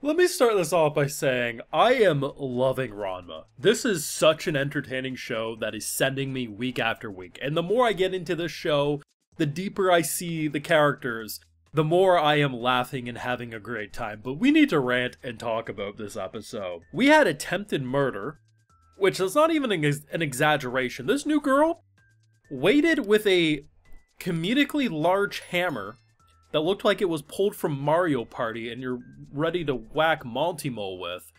Let me start this off by saying I am loving Ranma. This is such an entertaining show that is sending me week after week. And the more I get into this show, the deeper I see the characters, the more I am laughing and having a great time. But we need to rant and talk about this episode. We had attempted murder, which is not even an exaggeration. This new girl waited with a comedically large hammer that looked like it was pulled from Mario Party and you're ready to whack Monty Mole with,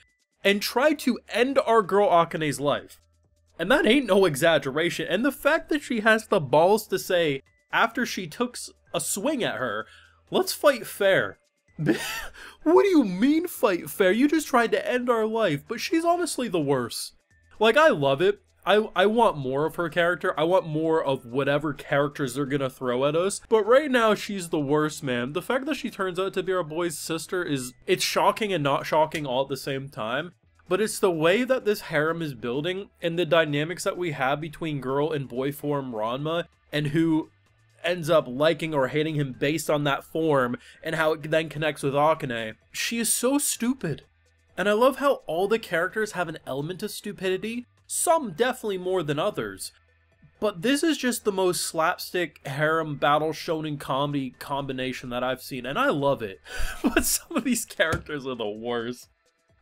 and tried to end our girl Akane's life. And that ain't no exaggeration. And the fact that she has the balls to say, after she took a swing at her, let's fight fair. What do you mean fight fair? You just tried to end our life. But she's honestly the worst. Like, I love it. I want more of her character. I want more of whatever characters they're gonna throw at us. But right now, she's the worst, man. The fact that she turns out to be our boy's sister it's shocking and not shocking all at the same time. But it's the way that this harem is building and the dynamics that we have between girl and boy form Ranma and who ends up liking or hating him based on that form and how it then connects with Akane. She is so stupid. And I love how all the characters have an element of stupidity. Some definitely more than others, but this is just the most slapstick harem battle shonen comedy combination that I've seen, and I love it. But some of these characters are the worst.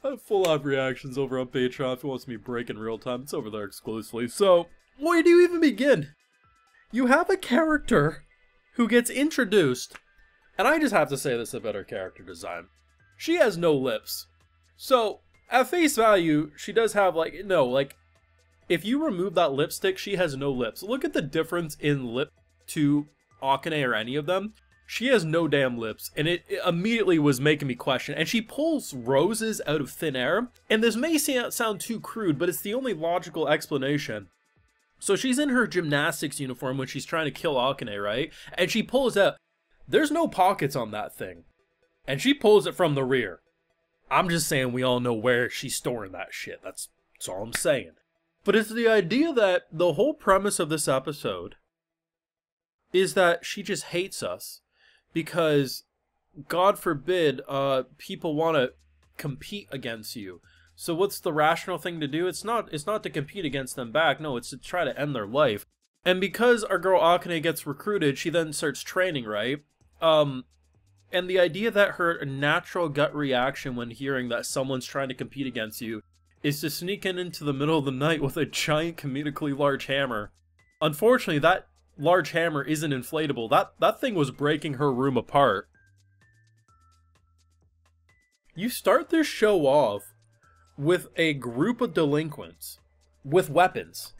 I have full live reactions over on Patreon if you want me to break in real time. It's over there exclusively. So, where do you even begin? You have a character who gets introduced, and I just have to say this about her character design. She has no lips. So, at face value, she does have if you remove that lipstick, she has no lips. Look at the difference in lip to Akane or any of them. She has no damn lips, and it immediately was making me question. And she pulls roses out of thin air, and this may sound too crude, but it's the only logical explanation. So she's in her gymnastics uniform when she's trying to kill Akane, right? And she pulls out, there's no pockets on that thing. And she pulls it from the rear. I'm just saying we all know where she's storing that shit. That's all I'm saying. But it's the idea that the whole premise of this episode is that she just hates us because, God forbid, people want to compete against you. So what's the rational thing to do? It's not to compete against them back. No, it's to try to end their life. And because our girl Akane gets recruited, she then starts training, right? And the idea that her natural gut reaction when hearing that someone's trying to compete against you is to sneak in into the middle of the night with a giant comedically large hammer. Unfortunately, that large hammer isn't inflatable. That thing was breaking her room apart. You start this show off with a group of delinquents with weapons,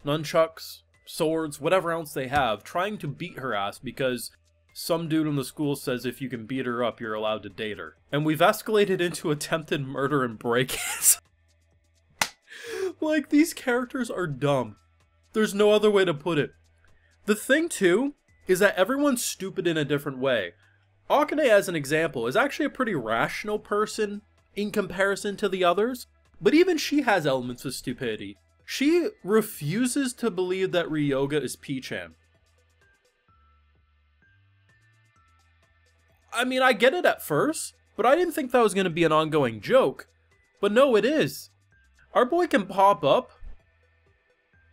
nunchucks, swords, whatever else they have, trying to beat her ass because some dude in the school says if you can beat her up, you're allowed to date her. And we've escalated into attempted murder and break-ins. Like, these characters are dumb. There's no other way to put it. The thing, too, is that everyone's stupid in a different way. Akane, as an example, is actually a pretty rational person in comparison to the others, but even she has elements of stupidity. She refuses to believe that Ryoga is P-chan. I mean, I get it at first, but I didn't think that was going to be an ongoing joke. But no, it is. Our boy can pop up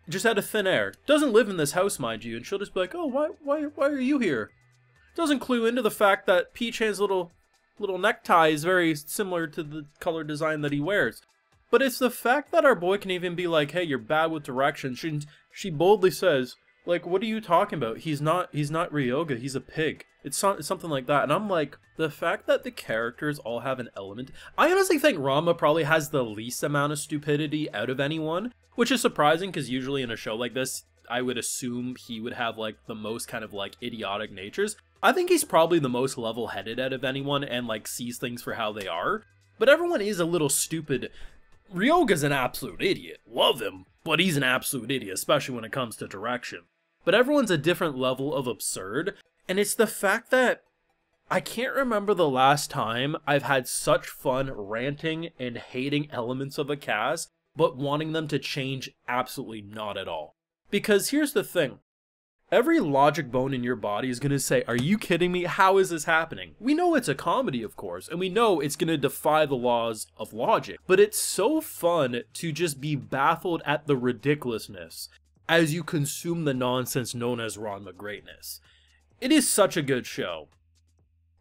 just out of thin air. Doesn't live in this house, mind you, and she'll just be like, oh, why are you here? Doesn't clue into the fact that P-chan's little necktie is very similar to the color design that he wears. But it's the fact that our boy can even be like, hey, you're bad with directions. She boldly says, like, what are you talking about? He's not Ryoga, he's a pig. It's something like that. And I'm like, the fact that the characters all have an element. I honestly think Ranma probably has the least amount of stupidity out of anyone, which is surprising because usually in a show like this, I would assume he would have like the most kind of like idiotic natures. I think he's probably the most level-headed out of anyone and like sees things for how they are. But everyone is a little stupid. Ryoga's an absolute idiot. Love him, but he's an absolute idiot, especially when it comes to direction. But everyone's a different level of absurd. And it's the fact that I can't remember the last time I've had such fun ranting and hating elements of a cast, but wanting them to change absolutely not at all. Because here's the thing. Every logic bone in your body is going to say, are you kidding me? How is this happening? We know it's a comedy, of course, and we know it's going to defy the laws of logic, but it's so fun to just be baffled at the ridiculousness as you consume the nonsense known as Ranma greatness. It is such a good show.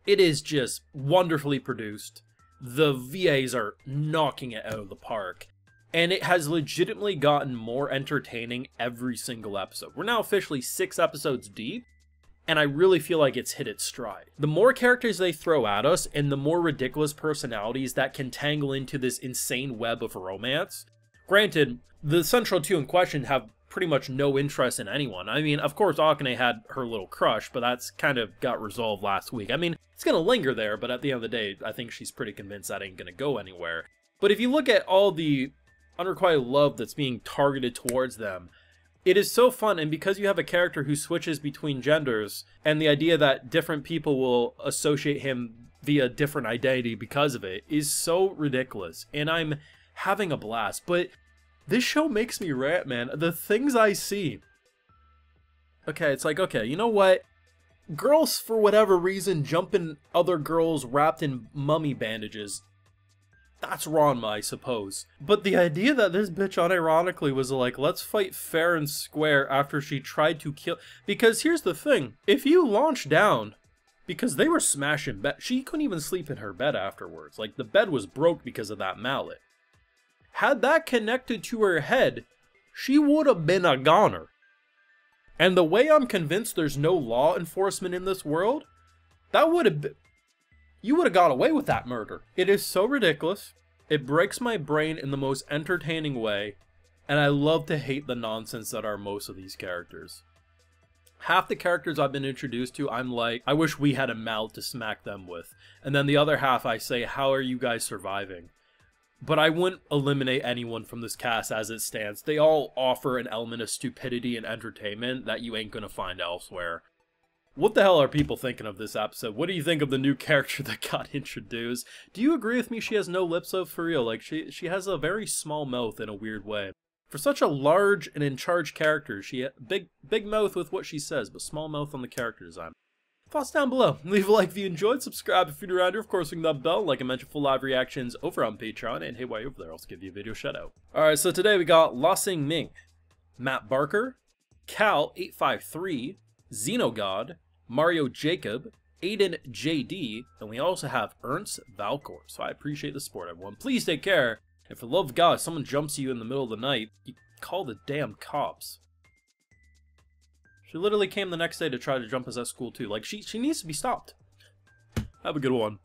It is just wonderfully produced. The VAs are knocking it out of the park. And it has legitimately gotten more entertaining every single episode. We're now officially 6 episodes deep, and I really feel like it's hit its stride. The more characters they throw at us, and the more ridiculous personalities that can tangle into this insane web of romance. Granted, the central two in question have pretty much no interest in anyone. I mean, of course, Akane had her little crush, but that's kind of got resolved last week. I mean, it's gonna linger there, but at the end of the day, I think she's pretty convinced that ain't gonna go anywhere. But if you look at all the unrequited love that's being targeted towards them, it is so fun. And because you have a character who switches between genders, and the idea that different people will associate him via different identity because of it is so ridiculous, and I'm having a blast. But this show makes me rant, man. The things I see. Okay, it's like, okay, you know what? Girls, for whatever reason, jumping other girls wrapped in mummy bandages. That's Ranma, I suppose. But the idea that this bitch unironically was like, let's fight fair and square after she tried to kill... Because here's the thing. If you launch down, because they were smashing bed, she couldn't even sleep in her bed afterwards. Like, the bed was broke because of that mallet. Had that connected to her head, she would have been a goner. And the way I'm convinced there's no law enforcement in this world, that would have been... You would have got away with that murder. It is so ridiculous. It breaks my brain in the most entertaining way. And I love to hate the nonsense that are most of these characters. Half the characters I've been introduced to, I'm like, I wish we had a mallet to smack them with. And then the other half, I say, how are you guys surviving? But I wouldn't eliminate anyone from this cast as it stands. They all offer an element of stupidity and entertainment that you ain't gonna find elsewhere. What the hell are people thinking of this episode? What do you think of the new character that got introduced? Do you agree with me she has no lips though, for real? Like, she has a very small mouth in a weird way. For such a large and in-charge character, she had big mouth with what she says, but small mouth on the character design. Thoughts down below. Leave a like if you enjoyed, subscribe if you're new around here, of course ring that bell, like I mentioned, full live reactions over on Patreon, and hey, while you're over there, I'll give you a video shout out. Alright, so today we got La Sing Ming, Matt Barker, Cal853, Xenogod, Mario Jacob, Aiden JD, and we also have Ernst Valcor. So I appreciate the support, everyone. Please take care. And for the love of God, if someone jumps you in the middle of the night, you call the damn cops. She literally came the next day to try to jump us at school too. Like, she needs to be stopped. Have a good one.